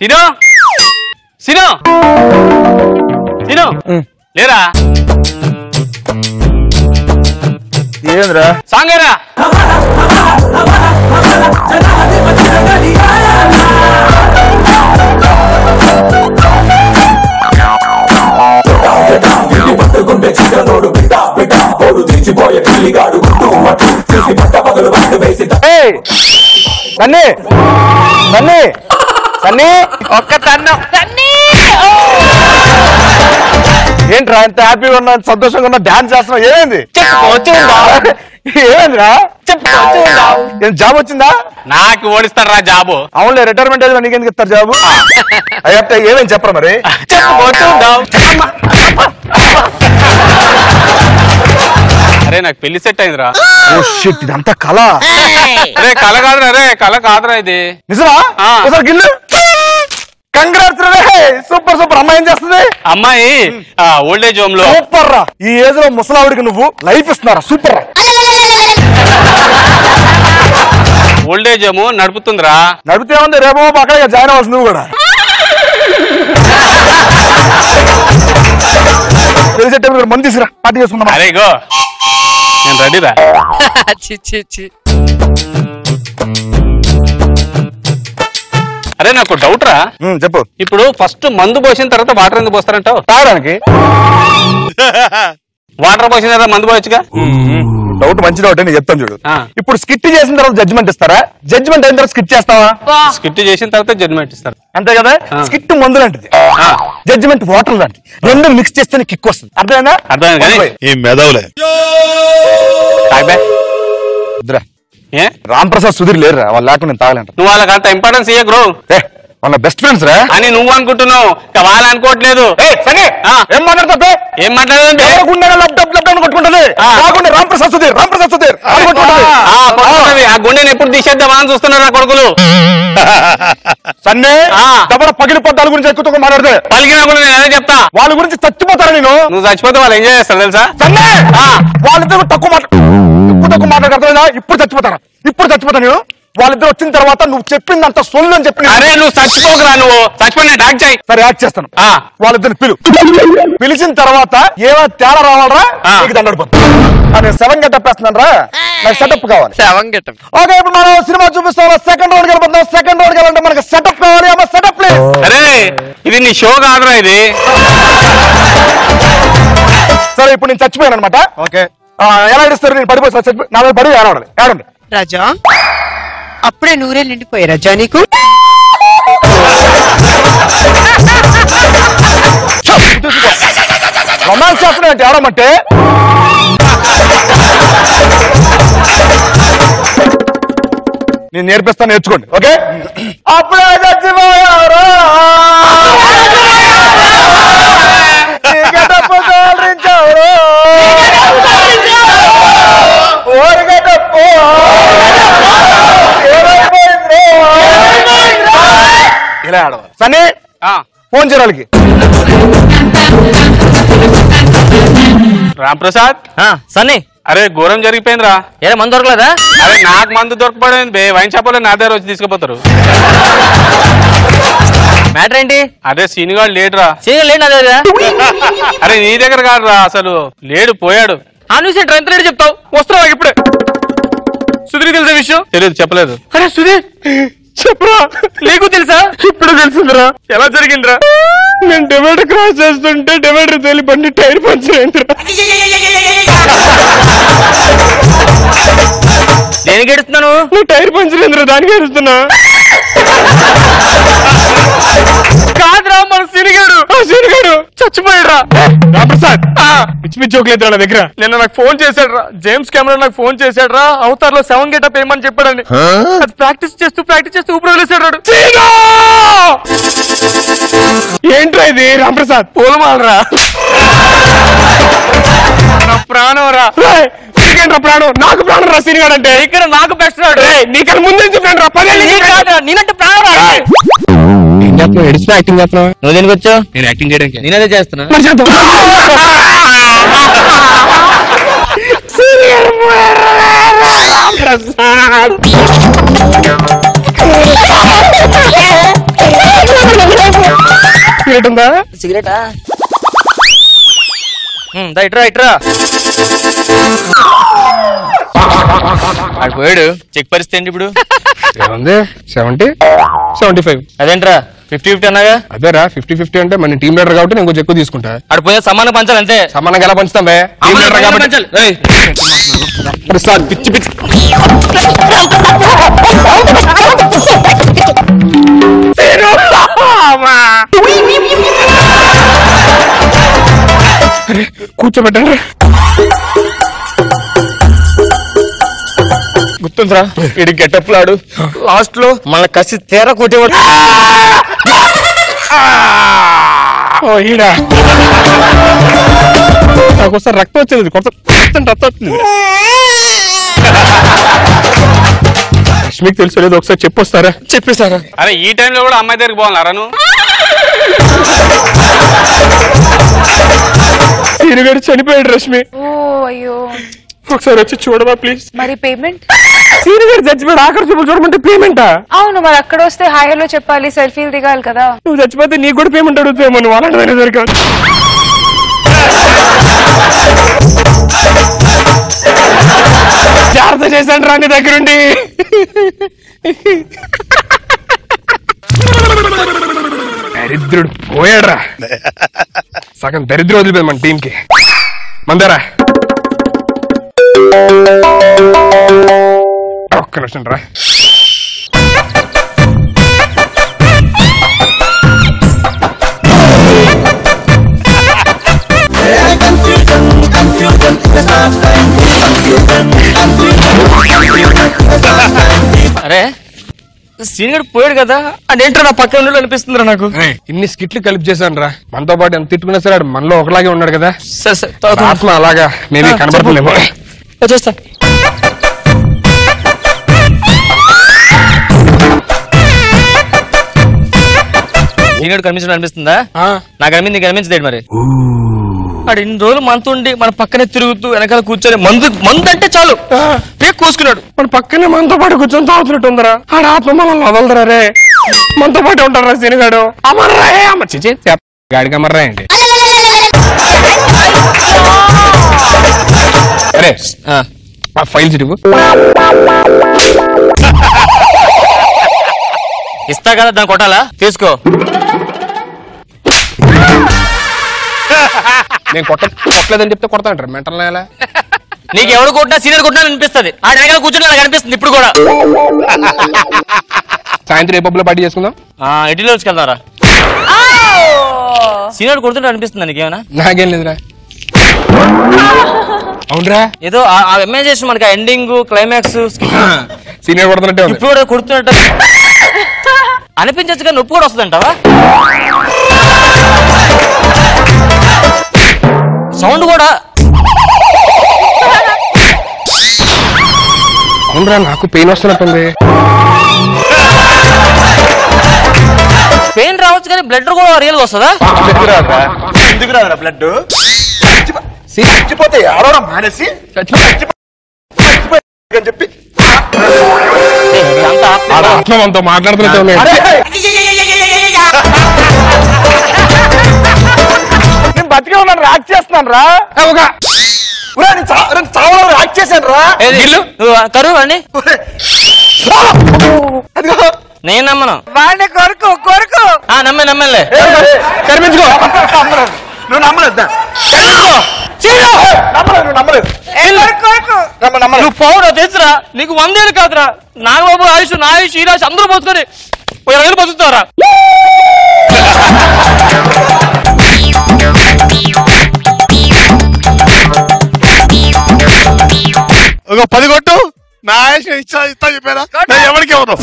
సినో సినో సినో లేరా ఏంద్రా సాంగరా సన్నీ సన్నీ సన్నీ ఒక్క తన్ను ఏంట్రా ఎంత హ్యాపీగా ఉన్నా సంతోషంగా ఉన్నా డాన్స్ చేస్తున్నావు ఏమైంది ఏమైందిరా ఏం జాబ్ వచ్చిందా నాకు ఓడిస్తారా జాబు అవునులే రిటైర్మెంట్ ఏజ్ నీకెందుకు ఇస్తారు జాబు అయ్యా ఏమేమి చెప్పరా మరి అరే నాకు పెళ్లి సెట్ అయిందిరా ఓ షిట్ ఇదంతా కళ అరే కళ కాదురా అరే కళ కాదురా ఇది నిజమా ఒకసారి గిల్లు కంగ్రాట్స్ రే సూపర్ సూపర్ అమ్మాయి ఏం చేస్తుంది అమ్మాయి ఓల్డ్ ఏజ్ హోమ్ లో సూపర్ రా ఈ ఏజ్ లో ముసలావిడికి నువ్వు లైఫ్ ఇస్తున్నారా సూపర్ రా ఓల్డ్ ఏజ్ హోమ్ నడుపుతుందిరా నడిపితే ఉంది రేపు అక్కడ జాయిన్ అవ్వాల్సి నువ్వు కూడా తెలిసే మంది తీసుకురా పార్టీ చేసుకుందాం అరే గో నేను రెడీరా అరే నాకు డౌట్ రా చెప్పు ఇప్పుడు ఫస్ట్ మందు పోసిన తర్వాత వాటర్ ఎందుకు పోస్తారంటావు తాగడానికి వాటర్ పోసిన తర్వాత మందు పోయచ్చుగా డౌట్ మంచి డౌట్ నేను చెప్తాను చూడు ఇప్పుడు స్కిట్ చేసిన తర్వాత జడ్జిమెంట్ ఇస్తారా జడ్జిమెంట్ అయిన తర్వాత స్కిట్ చేస్తావా స్కిట్ చేసిన తర్వాత జడ్జిమెంట్ ఇస్తారు అంతే కదా స్కిట్ మందు లాంటిది జడ్జిమెంట్ వాటర్ లాంటిది రెండు మిక్స్ చేస్తే కిక్ వస్తుంది అర్థమైందా మెదవులే ఏ రామ్ ప్రసాద్ సుధీర్ లేరురా వాళ్ళు లేకుండా నేను తాగలేంట నువ్వు వాళ్ళకి అంత ఇంపార్టెన్స్ ఇయ్య గ్రో వాళ్ళ బెస్ట్ ఫ్రెండ్స్ రా అని నువ్వు అనుకుంటున్నావు వాళ్ళు అనుకోవట్లేదు ఏం మాట్లాడతా ఏం మాట్లాడదంటే కొట్టుకుంటది రామ్ ప్రసాద్ సుధీర్ ఆ గుండెని ఎప్పుడు తీసేద్దామా అని చూస్తున్నారు నా కొడుకులు సన్నే దబడ పగిలిపోతే వాళ్ళ గురించి ఎక్కువ మాట్లాడితే పలికినా కూడా నేను అదే చెప్తా వాళ్ళ గురించి చచ్చిపోతారా నేను నువ్వు చచ్చిపోతే వాళ్ళు ఎంజాయ్ చేస్తారు తెలుసా సన్నే వాళ్ళిద్దరు తక్కువ మాట్లాడతా ఇప్పుడు చచ్చిపోతా నేను వాళ్ళిద్దరు వచ్చిన తర్వాత నువ్వు చెప్పిందంత సొల్లు అని చెప్పి అరే నువ్వు చచ్చిపోకరా నువ్వు చచ్చిపోయి యాక్ట్ చేయి సరే యాక్ట్ చేస్తాను వాళ్ళిద్దరిని పిలిచిన తర్వాత ఏమైనా తేడా రావాలరా నీకు దండడిపోతుంది నేను 7 గెటప్ వేస్తున్నాను రా నాకు సెటప్ కావాలి 7 గెటప్ ఓకే ఇప్పుడు మనం సినిమా చూపిస్తాం సెకండ్ రౌండ్ వెళ్ళిపోతాం సెకండ్ రౌండ్ వెళ్ళాలంటే మనకి సెటప్ కావాలి అమ్మ సెటప్ ప్లీజ్ అరే ఇది నీ షో కాదురా ఇది సరే ఇప్పుడు నేను చచ్చిపోయాను అనమాట ఓకే ఎలా ఏడుస్తారు నేను పడిపోయి నా మీద పడి ఏడండి రాజా అప్పుడే నూరేళ్ళు నిండిపోయా రాజా నీకు రొమాన్స్ చేస్తున్నా ఏడమంటే నేను నేర్పిస్తాను నేర్చుకోండి ఓకే అప్పుడే చచ్చిపోయారు ఇలా ఆడవాలి సన్నీ ఫోన్ చేయడానికి రామ్ ప్రసాద్ సన్నీ అరే ఘోరం జరిగిపోయిందిరా ఏదో మందు దొరకలేదా అరే నాకు మందు దొరకపోయింది వైన్ షాప్ లో నా దగ్గర వచ్చి తీసుకుపోతారు మ్యాటర్ ఏంటి అదే సీనిగాడు లేడురా సీనియర్ లేడు నా దగ్గర అరే నీ దగ్గర కాదురా అసలు లేడు పోయాడు ఆ న్యూస్ ఎంత లేడు చెప్తావు వస్తున్నావు ఇప్పుడే సుధీర్ తెలిసే విషయం తెలియదు చెప్పలేదు అరే సుధీర్ చెప్పరా నీకు తెలుసా ఇప్పుడు తెలిసిందిరా ఎలా జరిగిందిరా నేను డివైడర్ క్రాస్ చేస్తుంటే డివైడర్ తేలి బండి టైర్ పంచర్ అయిందిరా దేనికి ఎడుతున్నాను నువ్వు టైర్ పంచర్ అయిందిరా దానికి ఏడుస్తున్నా కాదురా మన సీనిగాడు చచ్చిపోయాడురా రామప్రసాద్ పిచ్చి పిచ్చి జోకులేదురా నా దగ్గర నిన్న నాకు ఫోన్ చేశాడు రా జేమ్స్ కెమెరా నాకు ఫోన్ చేశాడు రా అవతార్ లో 7 గెటప్ ఏమని చెప్పాడని అది ప్రాక్టీస్ చేస్తూ ఊపిరి వదిలేసాడు ఏంట్రా ఇది రామప్రసాద్ పూలమాలరా నా ప్రాణం రా నీకేంట్రా ప్రాణం నాకు ప్రాణం రా సీనిగాడు అంటే ఇక్కడ నాకు బెస్ట్ రాడు నీకన్నా ముందు చెప్పాను రా 10 నేనంటే ప్రాణం రా యాక్టింగ్ చేస్తున్నావు నువ్వు దేనికి వచ్చావు నేను యాక్టింగ్ చేయడానికి నేనదే చేస్తున్నా ప్రసాద్ సిగరెట్ ఉందా? సిగరెటా? ఇట్రా ఇట్రా. పోయాడు. చెక్ పరిస్థితి ఏంటి ఇప్పుడు? 70-75. అదేంట్రా 50-50 అన్నాగా? అదేరా 50-50 అంటే మన టీం లీడర్ కాబట్టి నేను కొంచెం ఎక్కువ తీసుకుంటా. అక్కడ పోయే సమానం పంచాలి అంతే. సమానంగా ఎలా పంచుతాం పిచ్చి పిచ్చి కూర్చోబెట్టండి. గుర్తుందిరా ఇడి గెటప్ లాడు లాస్ట్ లో మన కసి తేర కొట్టేవాడు. నాకు ఒకసారి రక్తం వచ్చేది, కొత్త రక్తం వచ్చింది. మీకు తెలుసు లేదు, ఒకసారి చెప్పొస్తారా? చెప్పేశారా? అరే ఈ టైంలో కూడా అమ్మాయి దగ్గరికి పోవాలరా నువ్వు? సీనుగారు చనిపోయాడు రష్మి. అయ్యో ఒకసారి వచ్చి చూడవా ప్లీజ్? మరి పేమెంట్? సీనుగారు చచ్చిపోయాడు, ఆఖరి చూపు చూడమంటే పేమెంటా? అవును, మరి అక్కడ వస్తే హాయ్ హలో చెప్పాలి, సెల్ఫీలు దిగాలి కదా. నువ్వు చచ్చిపోతే నీకు కూడా పేమెంట్ అడుగుతామో, నువ్వు అలాంటిదైనా దొరకాలి. జాగ్రత్త చేశాను రా నీ దగ్గరుండి. దరిద్రుడు పోయాడ్రా, సగం దరిద్రం వదిలిపోయింది మన టీంకి. మందారా ఒక్క నిమిషం రా. అరే సీనియర్ పోయాడు కదా, అదేంటో నా పక్కన అనిపిస్తుందిరా నాకు. ఇన్ని స్కిట్లు కలిపి చేశాను రా. మనతో పాటు ఎంత తిట్టుకున్నా సరే మనలో ఒకలాగే ఉన్నాడు కదా. సరే ఆత్మ అలాగా మేబీ కనబడలేమో. వచ్చేస్తా. సీనియర్ కనిపించడం అనిపిస్తుందా? నాకు అనిపింది, నీకు అనిపించదేంటి మరి? వాడు ఇన్ని రోజులు మనతుండి మన పక్కనే తిరుగుతూ వెనకాల కూర్చొని మందు అంటే చాలు పేక్ కోసుకున్నాడు. మన పక్కనే మనతో పాటు కూర్చొని తాగుతున్నట్టు ఉందరా. ఆడ ఆత్మ మనల్ని వదలదరా రే. మనతో పాటు ఉంటారా సీనుగాడు? అమర్రా అమ్మ చిచి గాడికి అమర్రా ఏంటి? అరే ఆ ఫైల్స్ ఇవ్వు. ఇస్తా కదా, దాన్ని కొట్టాలా? తీసుకో. నేను కొట్టలేదని చెప్తే కొడతా అంటారు మెంటల్ నేల. నీకు ఎవరు కొట్టినా సీనియర్ కొట్టినా అనిపిస్తుంది. ఆ వెనకాల కూర్చుని నాకు అనిపిస్తుంది ఇప్పుడు కూడా. సాయంత్రం ఏ పబ్బులో పార్టీ చేసుకుందాం? ఇటీలో వచ్చుకెళ్తారా? సీనియర్ కొడుతుంటే అనిపిస్తుంది నీకేమైనా? నాకేం లేదురా. అవునరా, ఏదో ఆ ఇమాజినేషన్ మనకి ఎండింగ్ క్లైమాక్స్ సీనియర్ కొడుతున్నట్టే ఉంది. ఇప్పుడు కూడా కొడుతున్నట్టు అనిపించచ్చు, కానీ నొప్పి కూడా వస్తుందంటావా? సౌండ్ కూడా. అవునరా, నాకు పెయిన్ వస్తున్నట్టుంది. పెయిన్ రావచ్చు కానీ బ్లడ్ కూడా రియల్ గా వస్తుందా? ఎందుకు రాదురా బ్లడ్? చచ్చిపోతే ఎవరో మానేసి అని చెప్పి ఆత్మ మనతో మాట్లాడుతున్నట్టు ఉన్నాయి. నేను బతికే ఉన్నాను, యాక్ట్ చేస్తున్నాను రా. చావలో యాక్ట్ చేశాను రా. కరువు అండి, నేను నమ్మను. వాళ్ళ కొరకు నమ్మలే. కనిపించుకో. నువ్వు నమ్మలేదు, నువ్వు పోవురా తెలుసురా. నీకు 100 ఏళ్ళు కాదురా. నాగబాబు ఆయుష్, నా ఆయుష్, ఈ రాశి అందరూ పోసుకొని 20 ఏళ్ళు బతుకుతారా? ఒక 10 కొట్టు. నా ఆయుష్ ఇస్తా చెప్పారా? ఎవరికి ఎవరు